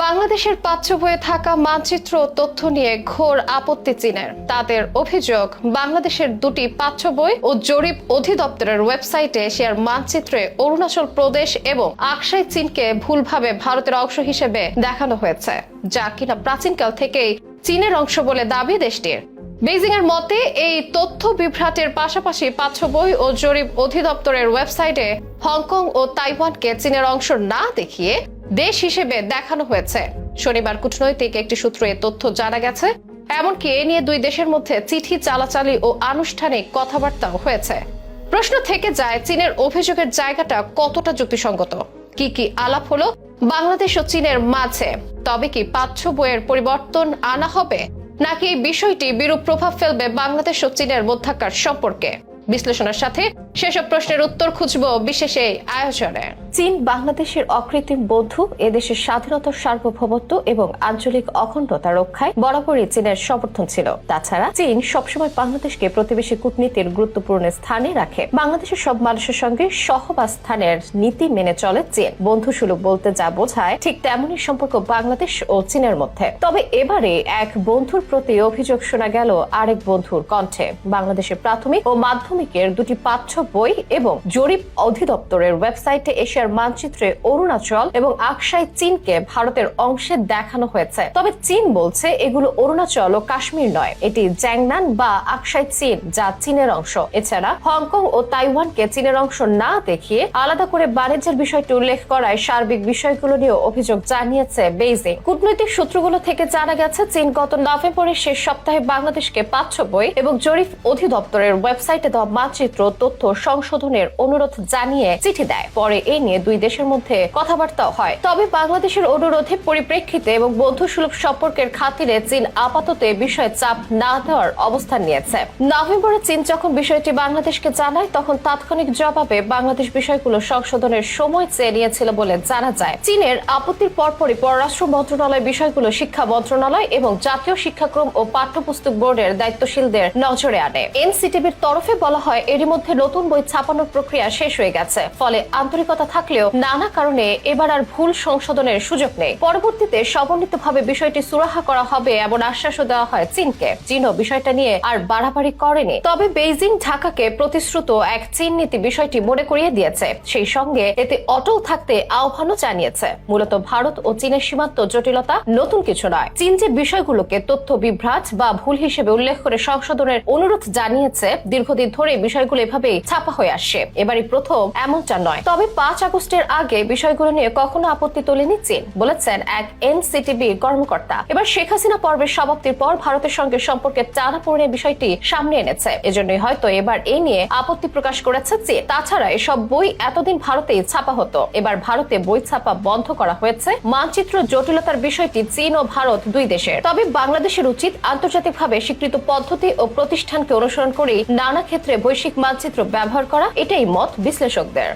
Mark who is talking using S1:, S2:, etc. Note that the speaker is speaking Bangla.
S1: বাংলাদেশের পাঠ্য বইয়ে থাকা মানচিত্র তথ্য নিয়ে ঘোর আপত্তি চীনের। তাদের অভিযোগ, বাংলাদেশের দুটি পাঠ্য বই ও জরিপ অধিদপ্তরের ওয়েবসাইটে এশিয়ার মানচিত্রে অরুণাচল প্রদেশ এবং আকসাই চীনকে ভুলভাবে ভারতের অংশ হিসেবে দেখানো হয়েছে, যা কিনা প্রাচীনকাল থেকেই চীনের অংশ বলে দাবি দেশটির। বেইজিং এর মতে এই তথ্য বিভ্রাটের পাশাপাশি পাঠ্য বই ও জরিপ অধিদপ্তরের ওয়েবসাইটে হংকং ও তাইওয়ানকে চীনের অংশ না দেখিয়ে দেশ হিসেবে দেখানো হয়েছে। শনিবার কূটনৈতিক একটি সূত্রে তথ্য জানা গেছে, এমনকি এ নিয়ে দুই দেশের মধ্যে চিঠি চালাচালি ও আনুষ্ঠানিক কথাবার্তাও হয়েছে। প্রশ্ন থেকে যায়, চীনের অভিযোগের জায়গাটা কতটা যুক্তিসঙ্গত? কি আলাপ হলো বাংলাদেশ ও চীনের মাঝে? তবে কি পাঠ্য বইয়ের পরিবর্তন আনা হবে, নাকি এই বিষয়টি বিরূপ প্রভাব ফেলবে বাংলাদেশ ও চীনের মধ্যকার সম্পর্কে? বিশ্লেষণের সাথে সেসব প্রশ্নের উত্তর খুঁজবো বিশেষ এই আয়োজনে।
S2: চীন বাংলাদেশের অকৃত্রিম বন্ধু, এদেশের স্বাধীনতা, সার্বভৌমত্ব এবং আঞ্চলিক অখণ্ডতা রক্ষায় বরাবরই চীনের সমর্থন ছিল। তাছাড়া চীন সবসময় বাংলাদেশকে প্রতিবেশী কূটনীতির গুরুত্বপূর্ণ স্থানে রাখে। বাংলাদেশের সব মানুষের সঙ্গে সহবাস্থানের নীতি মেনে চলে চীন। বন্ধুসুলভ বলতে যা বোঝায়, ঠিক তেমনই সম্পর্ক বাংলাদেশ ও চীনের মধ্যে। তবে এবারে এক বন্ধুর প্রতি অভিযোগ শোনা গেল আরেক বন্ধুর কণ্ঠে। বাংলাদেশের প্রাথমিক ও মাধ্যমিকের দুটি পাঠ্য বই এবং জরিপ অধিদপ্তরের ওয়েবসাইটে এশিয়ার মানচিত্রে অরুণাচল এবং আকসাই চীনকে ভারতের অংশে দেখানো হয়েছে। তবে চীন বলছে এগুলো অরুণাচল ও কাশ্মীর নয়, এটি জ্যাংনান বা আকসাই চীন, যা চীনের অংশ। এছাড়া হংকং ও তাইওয়ানকে চীনের অংশ না দেখিয়ে আলাদা করে বাণিজ্যের বিষয়টি উল্লেখ করায় সার্বিক বিষয়গুলো নিয়ে অভিযোগ জানিয়েছে বেইজিং। কূটনৈতিক সূত্রগুলো থেকে জানা গেছে, চীন গত নভেম্বরের শেষ সপ্তাহে বাংলাদেশকে পাঠ্য বই এবং জরিপ অধিদপ্তরের ওয়েবসাইটে দেওয়া মানচিত্র তথ্য সংশোধনের অনুরোধ জানিয়ে চিঠি দেয়। পরে এই নিয়ে দুই দেশের মধ্যে কথাবার্তাও হয়। তবে বাংলাদেশের অনুরোধের পরিপ্রেক্ষিতে এবং বন্ধুসুলভ সম্পর্কের খাতিরে চীন আপাতত এ বিষয়ে চাপ না দেওয়ার অবস্থান নিয়েছে। নভেম্বরে চীন যখন বিষয়টি বাংলাদেশকে জানায়, তখন তাৎক্ষণিক জবাবে বাংলাদেশ বিষয়গুলো সংশোধনের সময় চেয়ে নিয়েছিল বলে জানা যায়। চীনের আপত্তির পরপরই পররাষ্ট্র মন্ত্রণালয় বিষয়গুলো শিক্ষা মন্ত্রণালয় এবং জাতীয় শিক্ষাক্রম ও পাঠ্যপুস্তক বোর্ডের দায়িত্বশীলদের নজরে আনে। এনসিটিবির তরফে বলা হয়, এরই মধ্যে নতুন বই ছাপানোর প্রক্রিয়া শেষ হয়ে গেছে। ফলে আন্তরিকতা থাকলেও নানা কারণে এবার আর ভুল সংশোধনের সুযোগ নেই। পরবর্তীতে সমন্বিতভাবে বিষয়টি সুরাহা করা হবে এমন আশ্বাসও দেওয়া হয় চীনকে। চীনও বিষয়টা নিয়ে আর বাড়াবাড়ি করেনি। তবে বেইজিং ঢাকাকে প্রতিশ্রুত এক চীন নীতি বিষয়টি মনে করিয়ে দিয়েছে। সেই সঙ্গে এতে অটল থাকতে আহ্বানও জানিয়েছে। মূলত ভারত ও চীনের সীমান্ত জটিলতা নতুন কিছু নয়। চীন যে বিষয়গুলোকে তথ্য বিভ্রাট বা ভুল হিসেবে উল্লেখ করে সংশোধনের অনুরোধ জানিয়েছে, দীর্ঘদিন ধরে বিষয়গুলো এভাবেই ছাপা হয়ে আসছে। এবারই প্রথম এমনটা নয়। তবে 5 আগস্টের আগে বিষয়গুলো নিয়ে কখনো আপত্তি তোলেনি চীন, বলেছেন এক এনসিটিবি কর্মকর্তা। এবার শেখ হাসিনা পর্বের সমাপ্তির পর ভারতের সঙ্গে সম্পর্কের টানাপোড়েনের বিষয়টি সামনে এনেছে। এজন্যই হয়তো এবার এ নিয়ে আপত্তি প্রকাশ করেছে চীন। তাছাড়া এসব বই এতদিন ভারতেই ছাপা হতো, এবার ভারতে বই ছাপা বন্ধ করা হয়েছে। মানচিত্র জটিলতার বিষয়টি চীন ও ভারত দুই দেশের। তবে বাংলাদেশের উচিত আন্তর্জাতিকভাবে স্বীকৃত পদ্ধতি ও প্রতিষ্ঠানকে অনুসরণ করে নানা ক্ষেত্রে বৈশ্বিক মানচিত্র ব্যবহার করা, এটাই মত বিশ্লেষকদের।